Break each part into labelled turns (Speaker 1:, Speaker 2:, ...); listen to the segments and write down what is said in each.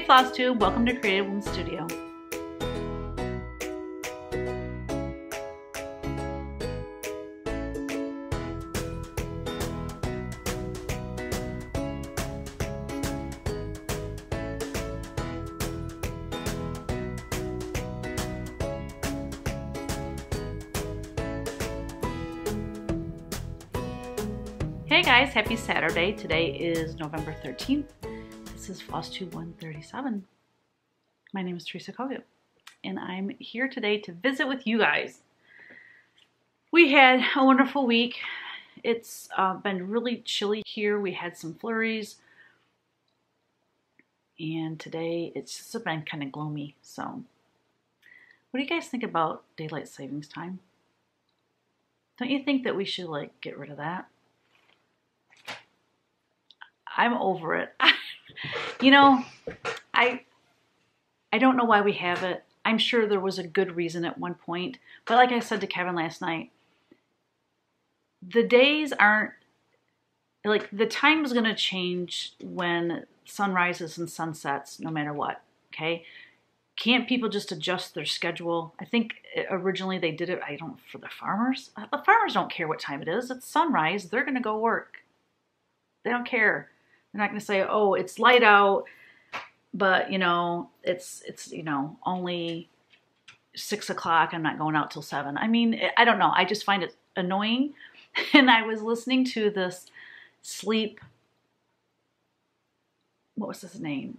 Speaker 1: Flosstube, welcome to Creative Whims Studio. Hey guys, happy Saturday. Today is November 13th. This is Flosstube 137. My name is Teresa Kogut, and I'm here today to visit with you guys. We had a wonderful week. It's been really chilly here. We had some flurries, and today it's just been kind of gloomy. So, what do you guys think about daylight savings time? Don't you think that we should like get rid of that? I'm over it. You know, I don't know why we have it. I'm sure there was a good reason at one point. But like I said to Kevin last night, the days aren't, like the time is going to change when sun rises and sun sets no matter what, okay? Can't people just adjust their schedule? I think originally they did it, for the farmers. The farmers don't care what time it is. It's sunrise. They're going to go work. They don't care. They're not going to say, oh, it's light out, but, you know, it's you know, only 6 o'clock. I'm not going out till 7. I mean, I don't know. I just find it annoying. And I was listening to this sleep, what was his name?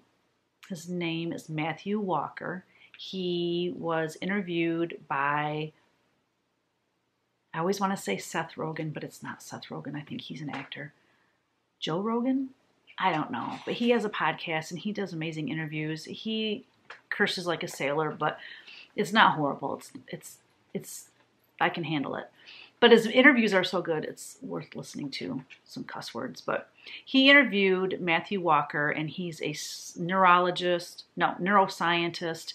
Speaker 1: His name is Matthew Walker. He was interviewed by, I always want to say Seth Rogan, but it's not Seth Rogan. I think he's an actor. Joe Rogan? I don't know, but he has a podcast and he does amazing interviews. He curses like a sailor, but it's not horrible. It's I can handle it. But his interviews are so good, it's worth listening to. Some cuss words, but he interviewed Matthew Walker, and he's a neuroscientist,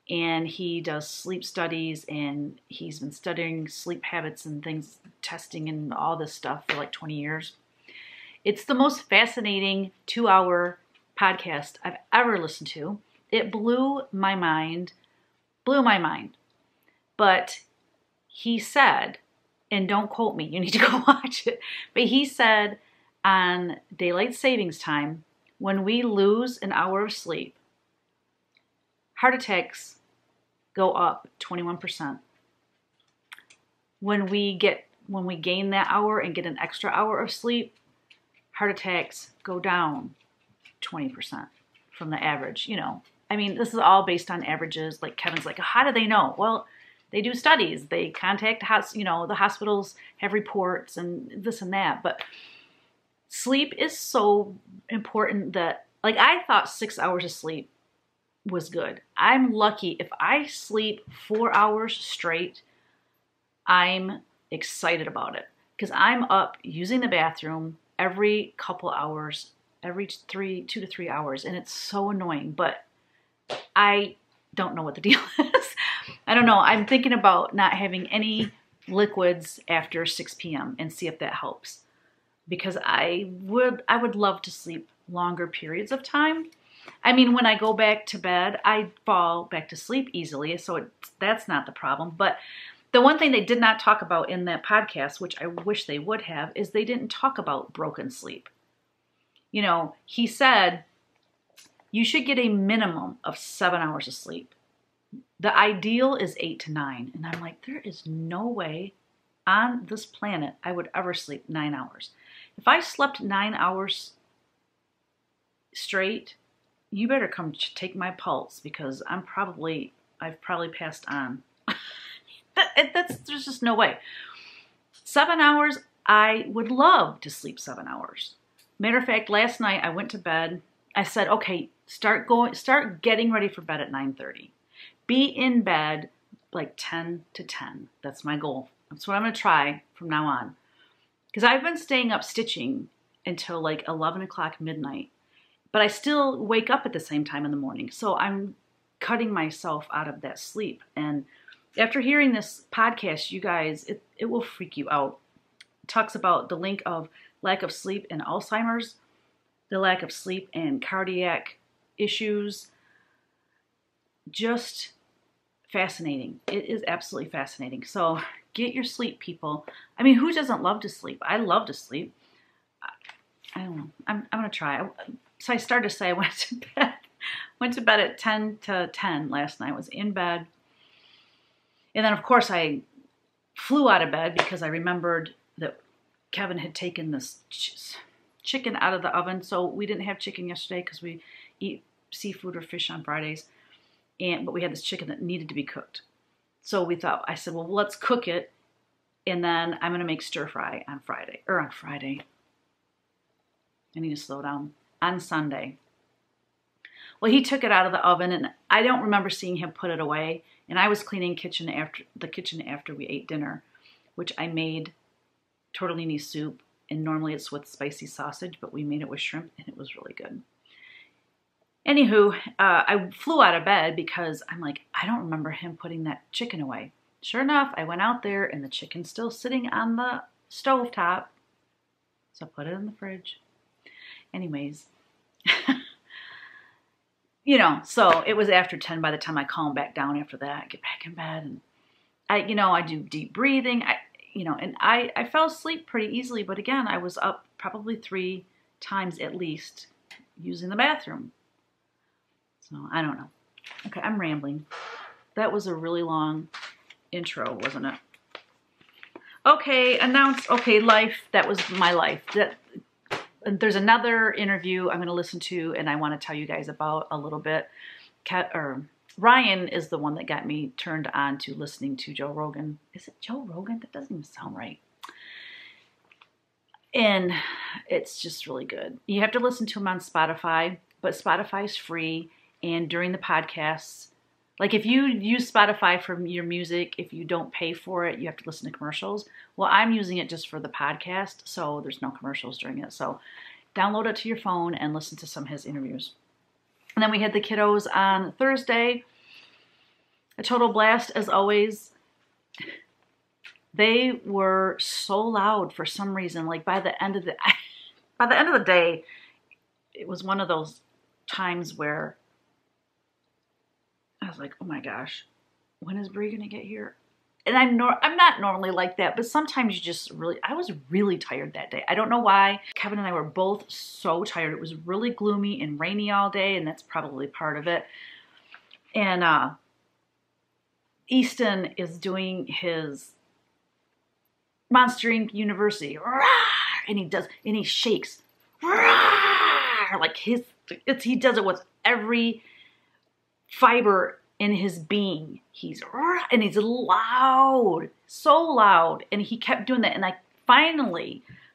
Speaker 1: and he does sleep studies, and he's been studying sleep habits and things, testing and all this stuff for like 20 years. It's the most fascinating 2-hour podcast I've ever listened to. It blew my mind. But he said, and don't quote me, you need to go watch it, but he said on daylight savings time, when we lose an hour of sleep, heart attacks go up 21%. When we gain that hour and get an extra hour of sleep, heart attacks go down 20% from the average, you know. I mean, this is all based on averages. Like Kevin's like, how do they know? Well, they do studies. They contact, the hospitals have reports and this and that. But sleep is so important that, like, I thought 6 hours of sleep was good. I'm lucky if I sleep 4 hours straight, I'm excited about it because I'm up using the bathroom every couple hours, every 2 to 3 hours, and it's so annoying, but I don't know what the deal is. I don't know. I'm thinking about not having any liquids after 6 p.m. and see if that helps, because I would love to sleep longer periods of time. I mean, when I go back to bed, I fall back to sleep easily, so that's not the problem, but the one thing they did not talk about in that podcast, which I wish they would have, is they didn't talk about broken sleep. You know, he said you should get a minimum of 7 hours of sleep. The ideal is 8 to 9. And I'm like, there is no way on this planet I would ever sleep 9 hours. If I slept 9 hours straight, you better come take my pulse, because I've probably passed on. There's just no way. 7 hours, I would love to sleep 7 hours. Matter of fact, last night I went to bed. I said, okay, start getting ready for bed at 9:30. Be in bed like 10 to 10. That's my goal. That's what I'm going to try from now on. Because I've been staying up stitching until like 11 o'clock midnight. But I still wake up at the same time in the morning. So I'm cutting myself out of that sleep. And after hearing this podcast, you guys, it will freak you out. It talks about the link of lack of sleep and Alzheimer's, the lack of sleep and cardiac issues. Just fascinating. It is absolutely fascinating. So get your sleep, people. I mean, who doesn't love to sleep? I love to sleep. I don't know. I'm going to try. So I started to say I went to bed. Went to bed at 10 to 10 last night. I was in bed. And then, of course, I flew out of bed because I remembered that Kevin had taken this chicken out of the oven. So we didn't have chicken yesterday because we eat seafood or fish on Fridays. But we had this chicken that needed to be cooked. So I said, well, let's cook it. And then I'm going to make stir fry on Friday. I need to slow down. On Sunday. Well, he took it out of the oven, and I don't remember seeing him put it away. And I was cleaning the kitchen after we ate dinner, which I made tortellini soup. And normally it's with spicy sausage, but we made it with shrimp, and it was really good. Anywho, I flew out of bed because I'm like, I don't remember him putting that chicken away. Sure enough, I went out there, and the chicken's still sitting on the stovetop. So I put it in the fridge. Anyways, you know, so it was after 10 by the time I calm back down after that, get back in bed, and I do deep breathing, and I fell asleep pretty easily, but again, I was up probably 3 times at least using the bathroom. So I don't know. Okay, I'm rambling. That was a really long intro, wasn't it? Okay, life. That was my life. There's another interview I'm going to listen to, and I want to tell you guys about a little bit. Ryan is the one that got me turned on to listening to Joe Rogan. Is it Joe Rogan? That doesn't even sound right. And it's just really good. You have to listen to him on Spotify, but Spotify's free. And during the podcasts, like if you use Spotify for your music, if you don't pay for it, you have to listen to commercials. Well, I'm using it just for the podcast, so there's no commercials during it. So download it to your phone and listen to some of his interviews. And then we had the kiddos on Thursday. A total blast as always. They were so loud for some reason. Like by the end of the day, it was one of those times where I was like, oh my gosh, when is Brie gonna get here? And I'm not normally like that, but sometimes I was really tired that day. I don't know why. Kevin and I were both so tired. It was really gloomy and rainy all day, and that's probably part of it. And Easton is doing his Monster Inc. University, and he shakes, like he does it with every fiber in his being. He's loud, so loud, and he kept doing that. And I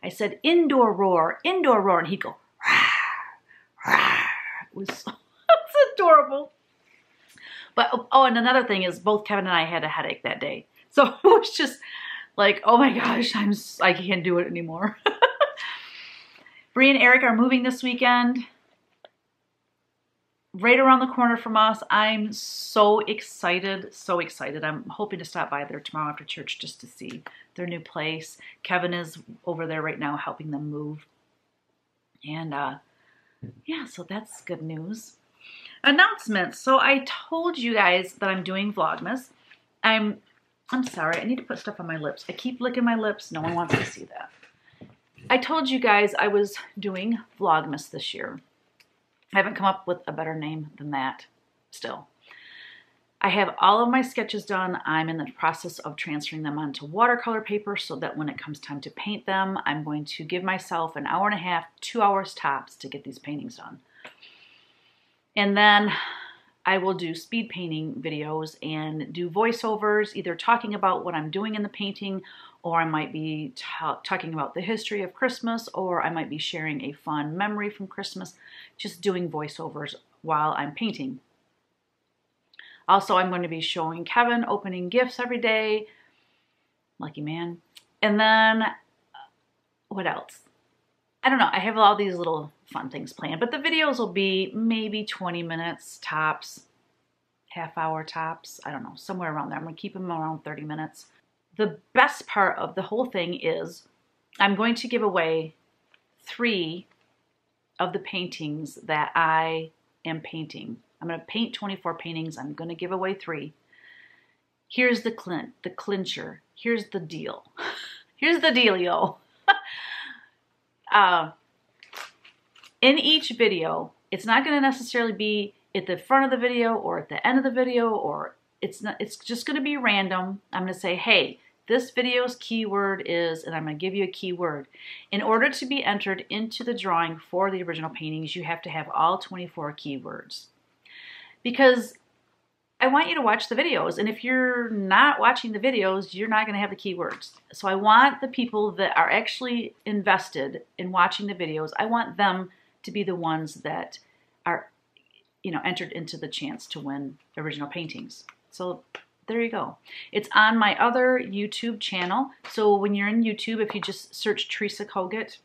Speaker 1: said, indoor roar, and he'd go, it was it's adorable. But and another thing is, both Kevin and I had a headache that day, so it was just like, oh my gosh, I can't do it anymore. Bree and Eric are moving this weekend. Right around the corner from us. I'm so excited, so excited. I'm hoping to stop by there tomorrow after church just to see their new place. Kevin is over there right now helping them move. And yeah, so that's good news. Announcements. So I told you guys that I'm doing Vlogmas. I'm sorry, I need to put stuff on my lips. I keep licking my lips. No one wants to see that. I told you guys I was doing Vlogmas this year. I haven't come up with a better name than that still. I have all of my sketches done. I'm in the process of transferring them onto watercolor paper so that when it comes time to paint them, I'm going to give myself an hour and a half, 2 hours tops to get these paintings done. And then I will do speed painting videos and do voiceovers, either talking about what I'm doing in the painting, or I might be talking about the history of Christmas, or I might be sharing a fun memory from Christmas, just doing voiceovers while I'm painting. Also, I'm going to be showing Kevin opening gifts every day. Lucky man. And then, what else? I don't know. I have all these little fun things planned, but the videos will be maybe 20 minutes tops, half hour tops. I don't know, somewhere around there. I'm going to keep them around 30 minutes. The best part of the whole thing is I'm going to give away 3 of the paintings that I am painting. I'm going to paint 24 paintings. I'm going to give away 3. Here's the clincher. Here's the deal. Here's the dealio. In each video, it's not going to necessarily be at the front of the video or at the end of the video, or it's just going to be random. I'm going to say, hey, this video's keyword is, and I'm going to give you a keyword. In order to be entered into the drawing for the original paintings, you have to have all 24 keywords. Because I want you to watch the videos, and if you're not watching the videos, you're not going to have the keywords. So I want the people that are actually invested in watching the videos, I want them to be the ones that are, you know, entered into the chance to win original paintings. So there you go. It's on my other YouTube channel. So when you're in YouTube, if you just search Teresa Kogut,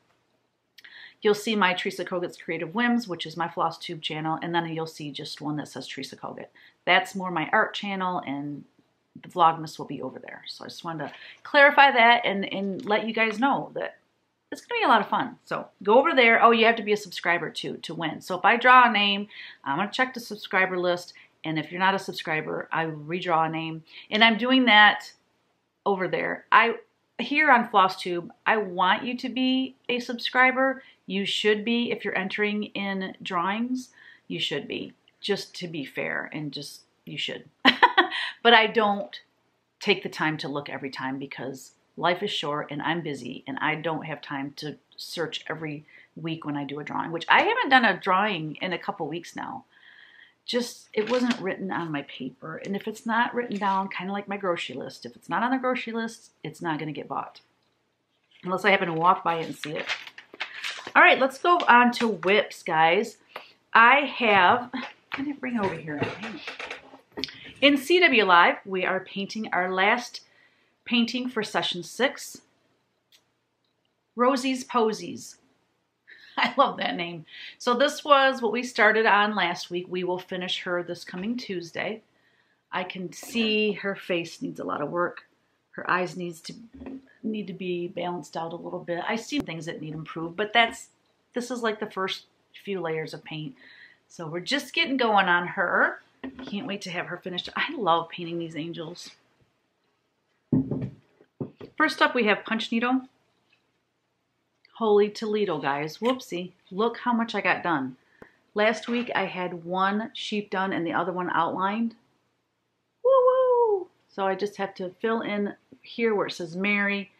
Speaker 1: you'll see my Teresa Kogut's Creative Whims, which is my Flosstube channel, and then you'll see just one that says Teresa Kogut. That's more my art channel, and the Vlogmas will be over there. So I just wanted to clarify that and let you guys know that it's going to be a lot of fun. So go over there. Oh, you have to be a subscriber too to win. So if I draw a name, I'm going to check the subscriber list. And if you're not a subscriber, I redraw a name. And I'm doing that over there. Here on Flosstube, I want you to be a subscriber. You should be. If you're entering in drawings, you should be. Just to be fair, and just, you should. But I don't take the time to look every time because life is short and I'm busy and I don't have time to search every week when I do a drawing, which I haven't done a drawing in a couple weeks now. Just, it wasn't written on my paper. And if it's not written down, kind of like my grocery list, if it's not on the grocery list, it's not going to get bought. Unless I happen to walk by it and see it. All right, let's go on to whips, guys. I didn't bring it over here. In CW Live, we are painting our last painting for session 6. Rosie's Posies. I love that name. So this was what we started on last week. We will finish her this coming Tuesday. I can see her face needs a lot of work. Her eyes need to be balanced out a little bit. I see things that need improved, but this is like the first few layers of paint. So we're just getting going on her. Can't wait to have her finished. I love painting these angels. First up, we have punch needle. Holy Toledo, guys. Whoopsie. Look how much I got done. Last week, I had one sheep done and the other one outlined. Woo-woo! So I just have to fill in here where it says Mary.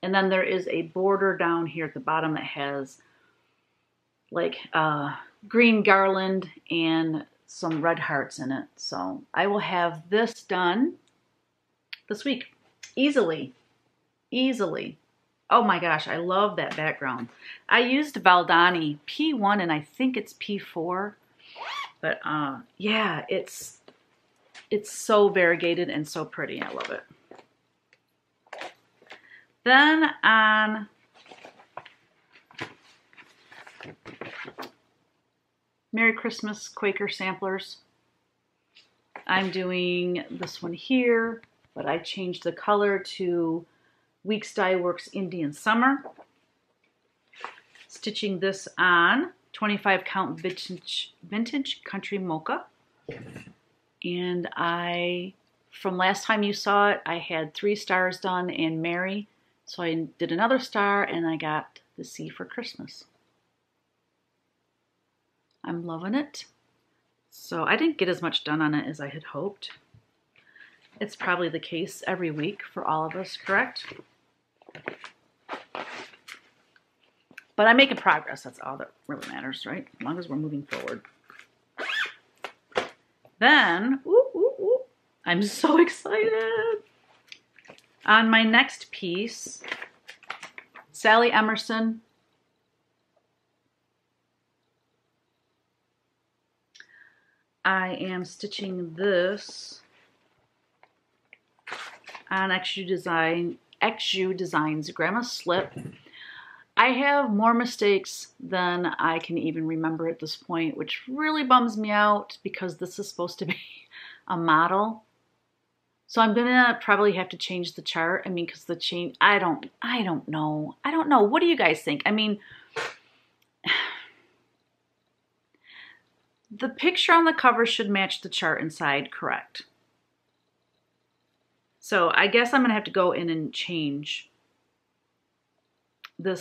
Speaker 1: And then there is a border down here at the bottom that has like green garland and some red hearts in it. So I will have this done this week. Easily. Easily. Oh my gosh, I love that background. I used Valdani P1 and I think it's P4. But yeah, it's so variegated and so pretty. I love it. Then on Merry Christmas Quaker Samplers, I'm doing this one here, but I changed the color to Weeks Dye Works Indian Summer. Stitching this on 25 count vintage country mocha. And from last time you saw it, I had 3 stars done and Mary. So I did another star and I got the C for Christmas. I'm loving it. So I didn't get as much done on it as I had hoped. It's probably the case every week for all of us, correct? But I'm making progress. That's all that really matters, right? As long as we're moving forward. Then, I'm so excited. On my next piece, Sally Emerson. I am stitching this on XU Designs Grandma Slip. I have more mistakes than I can even remember at this point, which really bums me out because this is supposed to be a model. So I'm gonna probably have to change the chart. I mean, because the chain, I don't know. What do you guys think? I mean, The picture on the cover should match the chart inside, correct. So I guess I'm gonna have to go in and change the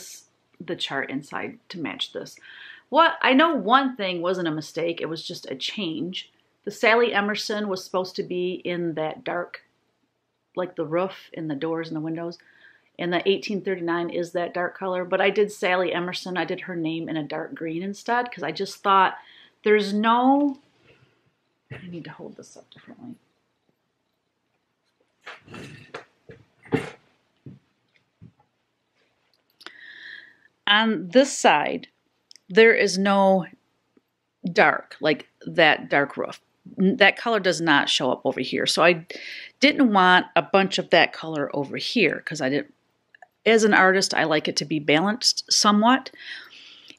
Speaker 1: chart inside to match this. What I know, one thing wasn't a mistake, it was just a change. The Sally Emerson was supposed to be in that dark, like the roof and the doors and the windows. And the 1839 is that dark color, but I did Sally Emerson, I did her name in a dark green instead, because I just thought there's no, I need to hold this up differently. On this side, there is no dark, like that dark roof. That color does not show up over here. So I didn't want a bunch of that color over here because I didn't, as an artist, I like it to be balanced somewhat.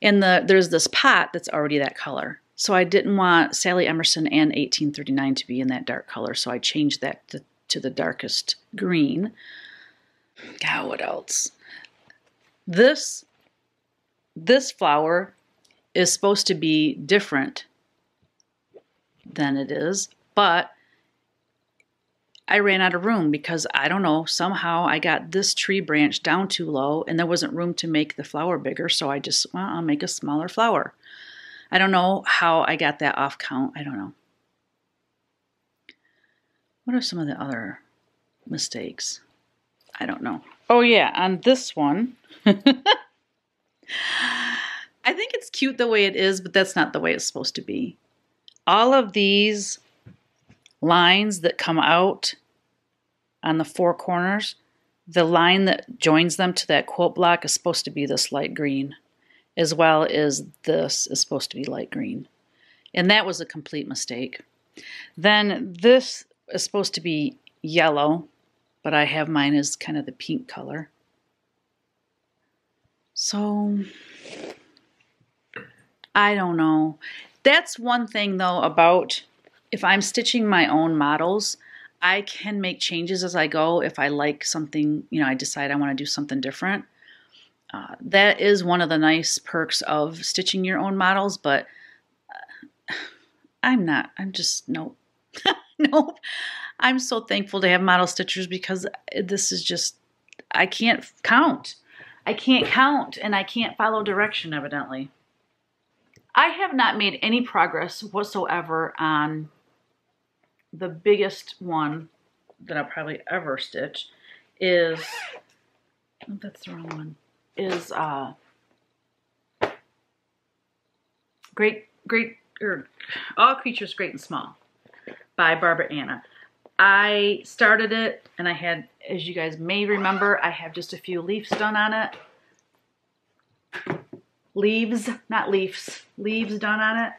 Speaker 1: And there's this pot that's already that color. So I didn't want Sally Emerson and 1839 to be in that dark color. So I changed that to the darkest green. God, what else? This flower is supposed to be different than it is, but I ran out of room because I don't know, somehow I got this tree branch down too low and there wasn't room to make the flower bigger, so I just, well, I'll make a smaller flower. I don't know how I got that off count. I don't know. What are some of the other mistakes? I don't know. Oh yeah, on this one, I think it's cute the way it is, but that's not the way it's supposed to be. All of these lines that come out on the four corners, the line that joins them to that quote block is supposed to be this light green, as well as this is supposed to be light green. And that was a complete mistake. Then this is supposed to be yellow, but I have mine as kind of the pink color. So I don't know. That's one thing though about if I'm stitching my own models, I can make changes as I go. If I like something, you know, I decide I want to do something different. That is one of the nice perks of stitching your own models, but nope. Nope. I'm so thankful to have model stitchers because this is just, I can't count. I can't count and I can't follow direction evidently. I have not made any progress whatsoever on the biggest one that I'll probably ever stitch is, oh, that's the wrong one, is All Creatures Great and Small by Barbara Anna. I started it and I had, as you guys may remember, I have just a few leaves done on it. Leaves, not leaves, leaves done on it.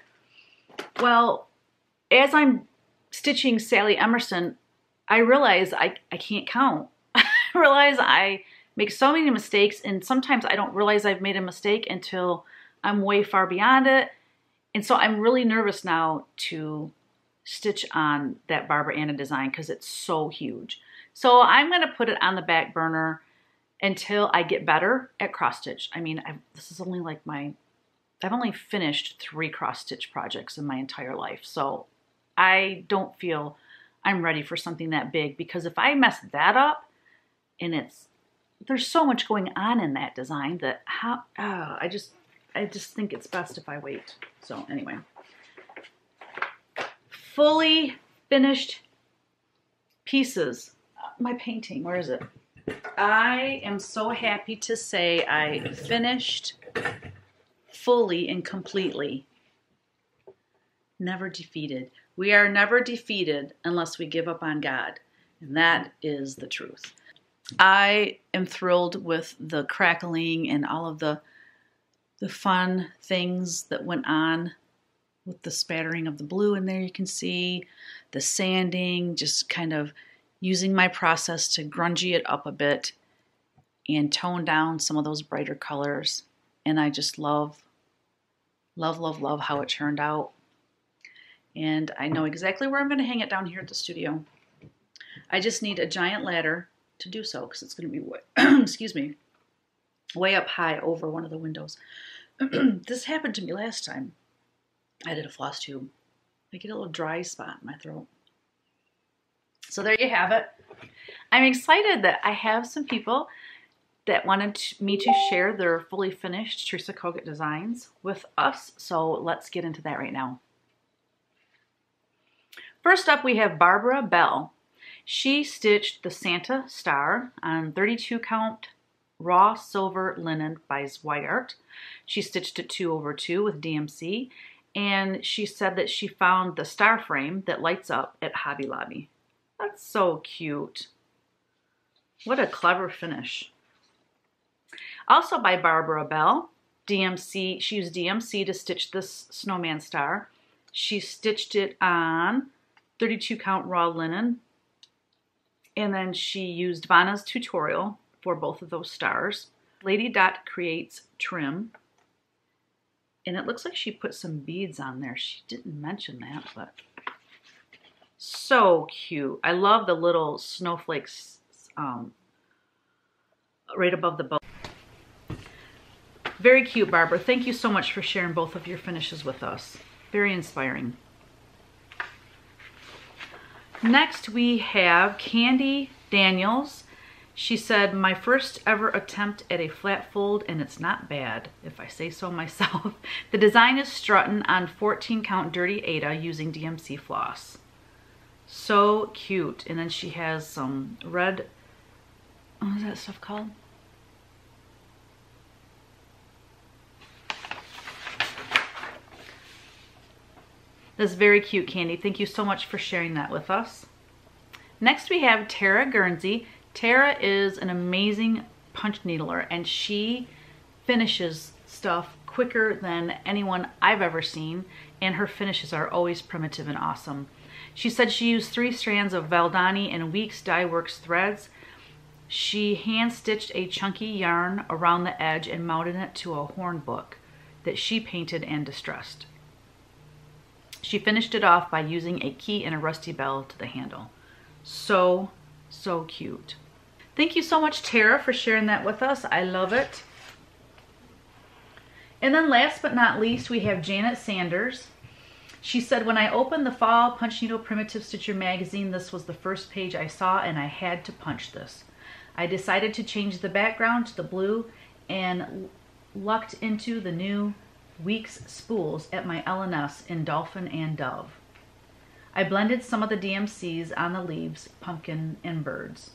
Speaker 1: Well, as I'm stitching Sally Emerson, I realize I can't count. I realize I make so many mistakes and sometimes I don't realize I've made a mistake until I'm way far beyond it. And so I'm really nervous now to stitch on that Barbara Anna design because it's so huge. So I'm going to put it on the back burner until I get better at cross stitch. I mean, this is only like I've only finished 3 cross stitch projects in my entire life. So I don't feel I'm ready for something that big because if I mess that up and there's so much going on in that design that I just think it's best if I wait. So anyway, fully finished pieces. My painting, where is it? I am so happy to say I finished fully and completely. Never defeated. We are never defeated unless we give up on God. And that is the truth. I am thrilled with the crackling and all of the fun things that went on with the spattering of the blue in there. You can see the sanding, just kind of using my process to grungy it up a bit and tone down some of those brighter colors. And I just love, love, love, love how it turned out. And I know exactly where I'm going to hang it down here at the studio. I just need a giant ladder to do so because it's going to be way, excuse me, way up high over one of the windows. This happened to me last time. I did a floss tube. I get a little dry spot in my throat. So there you have it. I'm excited that I have some people that wanted me to share their fully finished Teresa Kogut designs with us. So let's get into that right now. First up, we have Barbara Bell. She stitched the Santa star on 32 count raw silver linen by Zweiart. She stitched it 2/2 with DMC, and she said that she found the star frame that lights up at Hobby Lobby. That's so cute. What a clever finish. Also by Barbara Bell, DMC. She used DMC to stitch this snowman star. She stitched it on 32 count raw linen, and then she used Vanna's tutorial for both of those stars. Lady Dot creates trim, and it looks like she put some beads on there. She didn't mention that, but so cute. I love the little snowflakes right above the bow. Very cute, Barbara. Thank you so much for sharing both of your finishes with us. Very inspiring. Next, we have Candy Daniels. She said, my first ever attempt at a flat fold, and it's not bad, if I say so myself. The design is strutting on 14 count Dirty Ada using DMC floss. So cute. And then she has some red, what is that stuff called? That's very cute, Candy. Thank you so much for sharing that with us. Next, we have Tara Guernsey. Tara is an amazing punch needler, and she finishes stuff quicker than anyone I've ever seen, and her finishes are always primitive and awesome. She said she used 3 strands of Valdani and Weeks Dye Works threads. She hand-stitched a chunky yarn around the edge and mounted it to a horn book that she painted and distressed. She finished it off by using a key and a rusty bell to the handle. So cute. Thank you so much, Tara, for sharing that with us. I love it. And then last but not least, we have Janet Sanders. She said, when I opened the Fall Punch Needle Primitive Stitcher magazine, this was the first page I saw, and I had to punch this. I decided to change the background to the blue and lucked into the new Weeks spools at my L&S in Dolphin and Dove. I blended some of the DMCs on the leaves, pumpkin, and birds.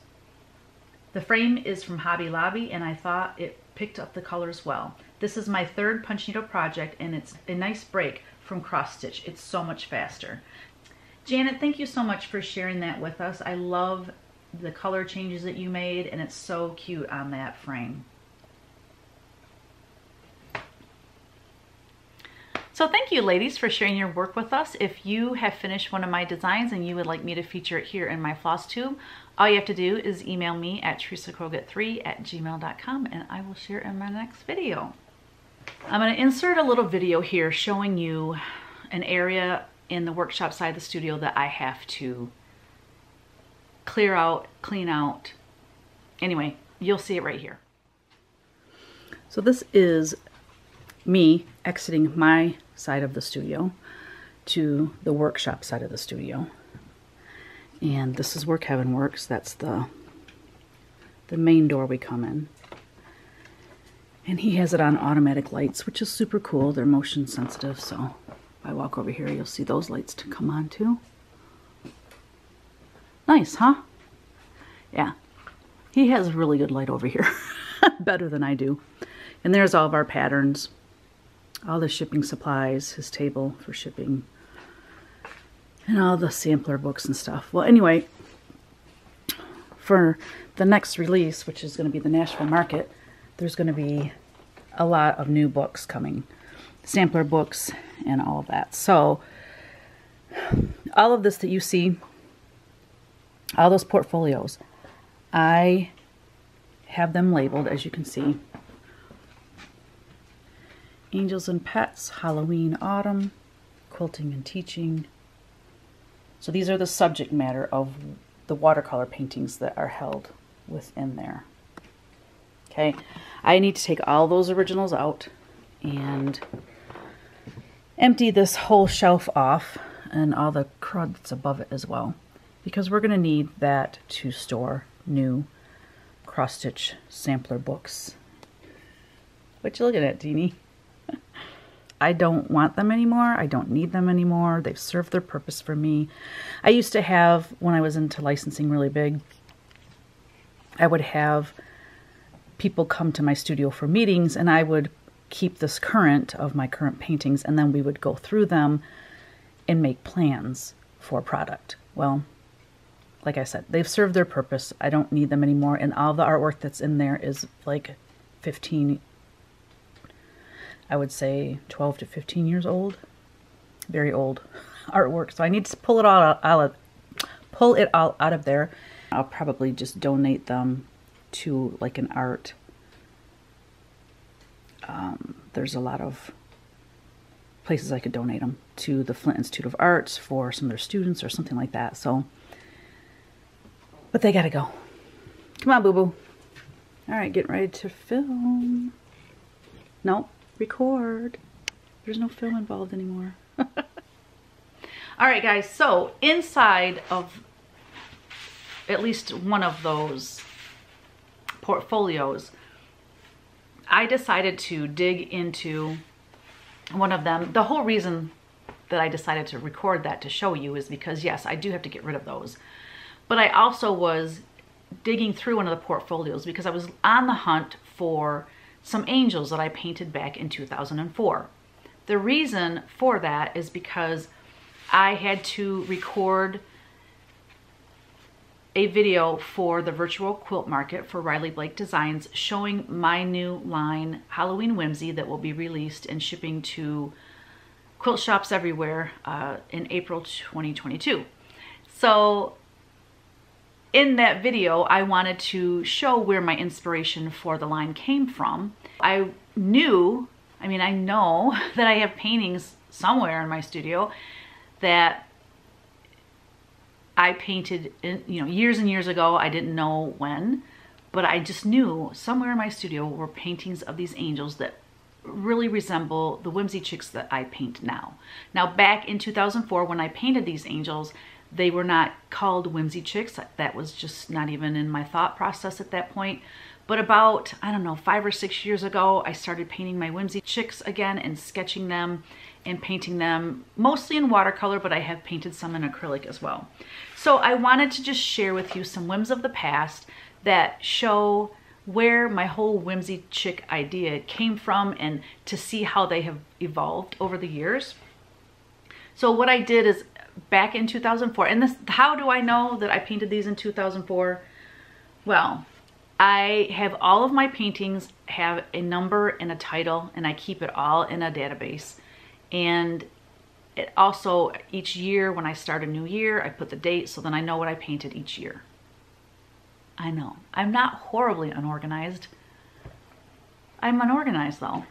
Speaker 1: The frame is from Hobby Lobby, and I thought it picked up the colors well. This is my 3rd punch needle project, and it's a nice break from cross stitch. It's so much faster. Janet, thank you so much for sharing that with us. I love the color changes that you made, and it's so cute on that frame. So thank you, ladies, for sharing your work with us. If you have finished one of my designs and you would like me to feature it here in my floss tube, all you have to do is email me at teresakogut3@gmail.com, and I will share it in my next video. I'm going to insert a little video here showing you an area in the workshop side of the studio that I have to clear out, clean out. Anyway, you'll see it right here. So this is me exiting my side of the studio to the workshop side of the studio, and this is where Kevin works. That's the main door we come in, and he has it on automatic lights, which is super cool. They're motion sensitive, so if I walk over here, you'll see those lights to come on too. Nice, huh? Yeah, he has really good light over here. Better than I do. And there's all of our patterns, all the shipping supplies, his table for shipping, and all the sampler books and stuff. Well, anyway, for the next release, which is going to be the Nashville Market, there's going to be a lot of new books coming, sampler books and all of that. So all of this that you see, all those portfolios, I have them labeled, as you can see. Angels and Pets, Halloween, Autumn, Quilting and Teaching. So these are the subject matter of the watercolor paintings that are held within there. Okay, I need to take all those originals out and empty this whole shelf off and all the crud that's above it as well, because we're going to need that to store new cross-stitch sampler books. What you looking at, Teeny? I don't want them anymore. I don't need them anymore. They've served their purpose for me. I used to have, when I was into licensing really big, I would have people come to my studio for meetings, and I would keep this current of my current paintings, and then we would go through them and make plans for product. Well, like I said, they've served their purpose. I don't need them anymore, and all the artwork that's in there is like 15, I would say 12 to 15 years old. Very old artwork. So I need to pull it all out of there. I'll probably just donate them to like an art. There's a lot of places I could donate them to, the Flint Institute of Arts for some of their students or something like that. So, but they gotta go. Come on, boo-boo. All right, getting ready to film. Nope, record. There's no film involved anymore. All right, guys, so inside of at least one of those portfolios, I decided to dig into one of them. The whole reason that I decided to record that to show you is because, yes, I do have to get rid of those. But I also was digging through one of the portfolios because I was on the hunt for some angels that I painted back in 2004. The reason for that is because I had to record a video for the virtual quilt market for Riley Blake Designs showing my new line Halloween Whimsy that will be released and shipping to quilt shops everywhere in April 2022. So in that video, I wanted to show where my inspiration for the line came from. I know that I have paintings somewhere in my studio that I painted years and years ago. I didn't know when, but I just knew somewhere in my studio were paintings of these angels that really resemble the Whimsy chicks that I paint now. Now, back in 2004, when I painted these angels, they were not called Whimsy chicks. That was just not even in my thought process at that point. But about, I don't know, 5 or 6 years ago, I started painting my Whimsy chicks again and sketching them and painting them mostly in watercolor, but I have painted some in acrylic as well. So I wanted to just share with you some whims of the past that show where my whole Whimsy chick idea came from and to see how they have evolved over the years. So what I did is back in 2004, and this, how do I know that I painted these in 2004? Well, I have all of my paintings have a number and a title, and I keep it all in a database. And it also, each year when I start a new year, I put the date so then I know what I painted each year. I know, I'm not horribly unorganized. I'm unorganized though.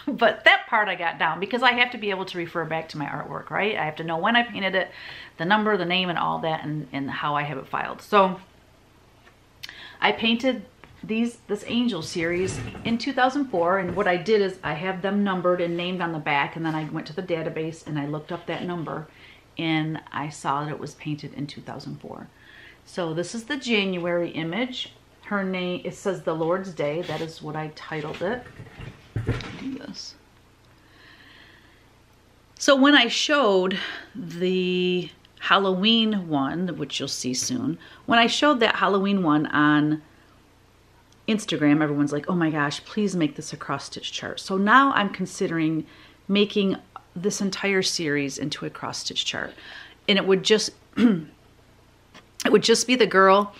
Speaker 1: But that part I got down because I have to be able to refer back to my artwork, right? I have to know when I painted it, the number, the name, and all that, and how I have it filed. So I painted this angel series in 2004, and what I did is I have them numbered and named on the back, and then I went to the database and I looked up that number and I saw that it was painted in 2004. So this is the January image. Her name, it says The Lord's Day. That is what I titled it. Do this. So when I showed the Halloween one, which you'll see soon, when I showed that Halloween one on Instagram, everyone's like, oh my gosh, please make this a cross-stitch chart. So now I'm considering making this entire series into a cross-stitch chart. And it would just it would just be the girl,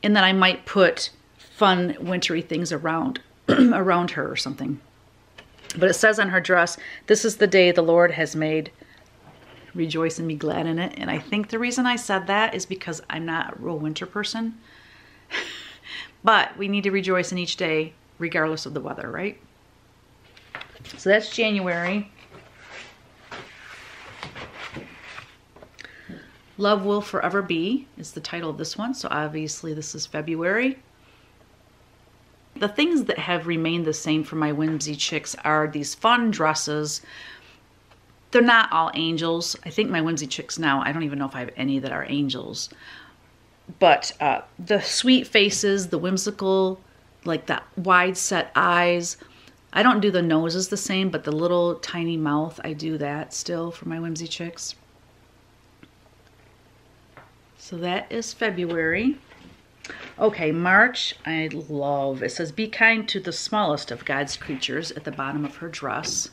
Speaker 1: and then I might put fun wintry things around around her or something. But it says on her dress, this is the day the Lord has made. Rejoice and be glad in it. And I think the reason I said that is because I'm not a real winter person. But we need to rejoice in each day, regardless of the weather, right? So that's January. Love Will Forever Be is the title of this one. So obviously this is February. The things that have remained the same for my Whimsy chicks are these fun dresses They're not all angels. I think my Whimsy chicks now, I don't even know if I have any that are angels. But the sweet faces, the whimsical, like that wide set eyes. I don't do the noses the same, but the little tiny mouth, I do that still for my Whimsy chicks. So that is February. Okay, March, I love. It says, be kind to the smallest of God's creatures at the bottom of her dress.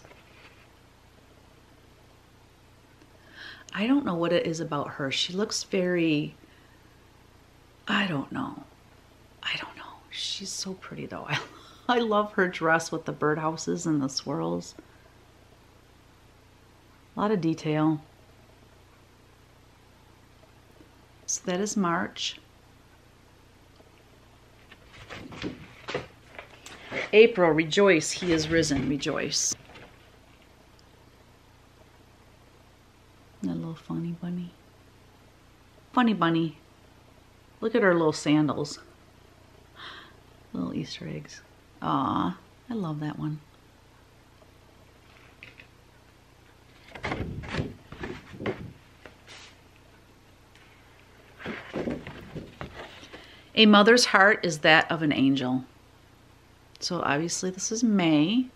Speaker 1: I don't know what it is about her. She looks very, I don't know. She's so pretty though. I love her dress with the birdhouses and the swirls. A lot of detail. So that is March. April, rejoice, he is risen, rejoice. That little funny bunny. Funny bunny. Look at her little sandals. Little Easter eggs. Aw, I love that one. A mother's heart is that of an angel. So obviously this is May.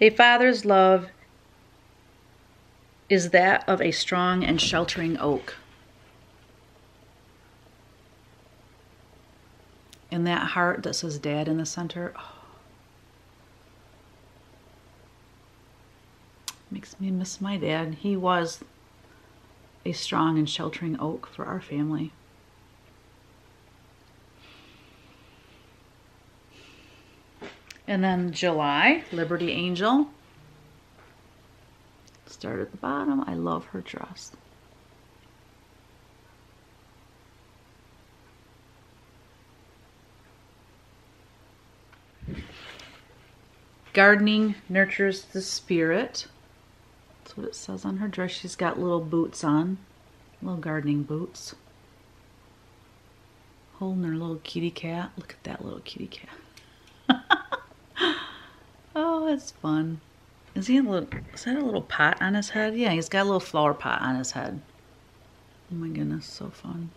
Speaker 1: A father's love is that of a strong and sheltering oak. And that heart that says Dad in the center, oh, makes me miss my dad. He was a strong and sheltering oak for our family. And then July, Liberty Angel. Start at the bottom. I love her dress. Gardening nurtures the spirit. That's what it says on her dress. She's got little boots on. Little gardening boots. Holding her little kitty cat. Look at that little kitty cat. Oh, it's fun. Is that a little pot on his head? Yeah, he's got a little flower pot on his head. Oh my goodness, so fun.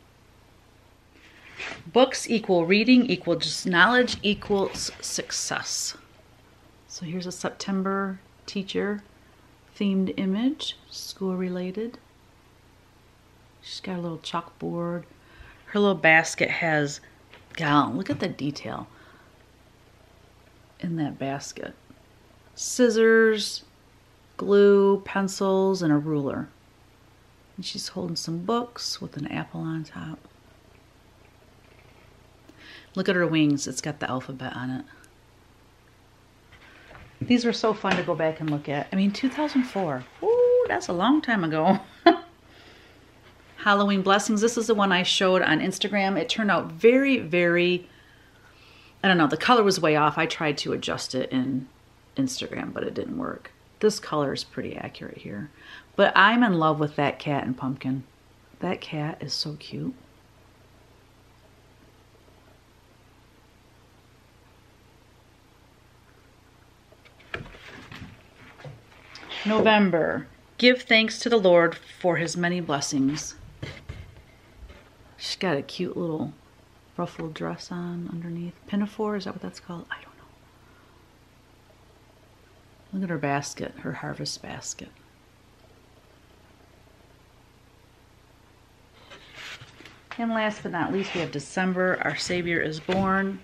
Speaker 1: Books equal reading equals knowledge equals success. So here's a September teacher themed image, school related. She's got a little chalkboard. Her little basket has, God, look at the detail in that basket. Scissors, glue, pencils, and a ruler. And she's holding some books with an apple on top. Look at her wings. It's got the alphabet on it. These were so fun to go back and look at. I mean, 2004. Ooh, that's a long time ago. Halloween Blessings. This is the one I showed on Instagram. It turned out very, very, I don't know, the color was way off. I tried to adjust it in Instagram, but it didn't work. This color is pretty accurate here. But I'm in love with that cat and pumpkin. That cat is so cute. November. Give thanks to the Lord for his many blessings. She's got a cute little ruffled dress on underneath. Pinafore, is that what that's called? I don't know. Look at her basket, her harvest basket. And last but not least, we have December. Our Savior is born.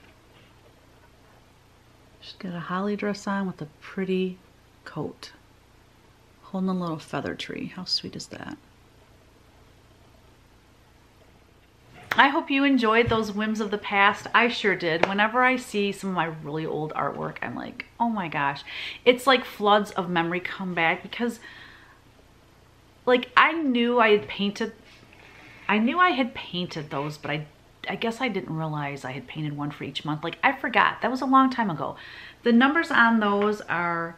Speaker 1: She's got a holly dress on with a pretty coat. Holding a little feather tree. How sweet is that? I hope you enjoyed those whims of the past. I sure did. Whenever I see some of my really old artwork, I'm like, oh my gosh. It's like floods of memory come back because like I knew I had painted those, but I guess I didn't realize I had painted one for each month. Like I forgot. That was a long time ago. The numbers on those are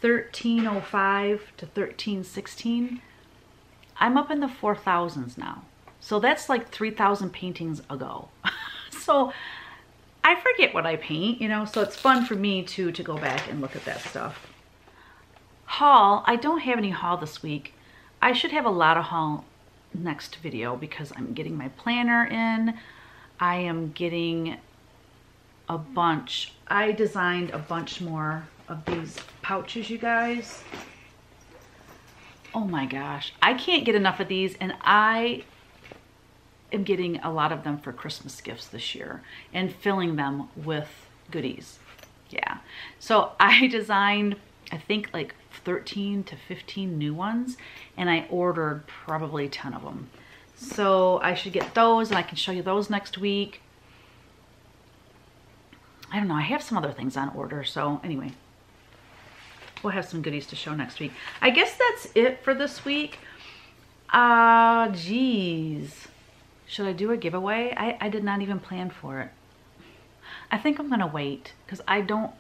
Speaker 1: 1305 to 1316. I'm up in the 4,000s now. So that's like 3,000 paintings ago. So I forget what I paint, you know, so it's fun for me to go back and look at that stuff. Haul, I don't have any haul this week. I should have a lot of haul next video because I'm getting my planner in. I am getting a bunch. I designed a bunch more of these pouches, you guys. Oh my gosh, I can't get enough of these, and I am getting a lot of them for Christmas gifts this year and filling them with goodies. Yeah, so I designed, I think, like 13 to 15 new ones, and I ordered probably 10 of them. So I should get those, and I can show you those next week. I don't know, I have some other things on order, so anyway, we'll have some goodies to show next week. I guess that's it for this week. Geez. Should I do a giveaway? I did not even plan for it. I think I'm gonna wait because I don't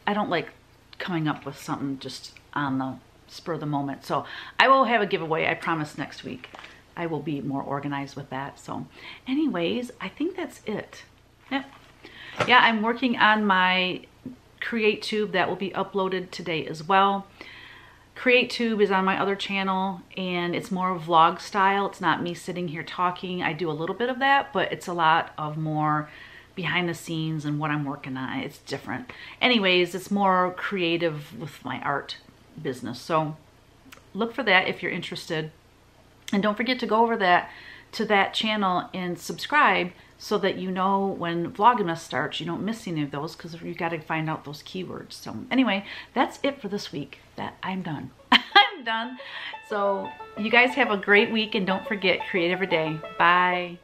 Speaker 1: like coming up with something just on the spur of the moment. So I will have a giveaway, I promise, next week. I will be more organized with that. So anyways, I think that's it. Yep. Yeah, I'm working on my Create Tube that will be uploaded today as well. Create Tube is on my other channel, and it's more vlog style. It's not me sitting here talking. I do a little bit of that, but it's a lot of more behind the scenes and what I'm working on. It's different. Anyways, it's more creative with my art business. So look for that if you're interested. And don't forget to go over to that channel and subscribe so that you know when Vlogmas starts, you don't miss any of those, because you got to find out those keywords. So anyway, that's it for this week. I'm done. I'm done. So you guys have a great week, and don't forget, create every day. Bye.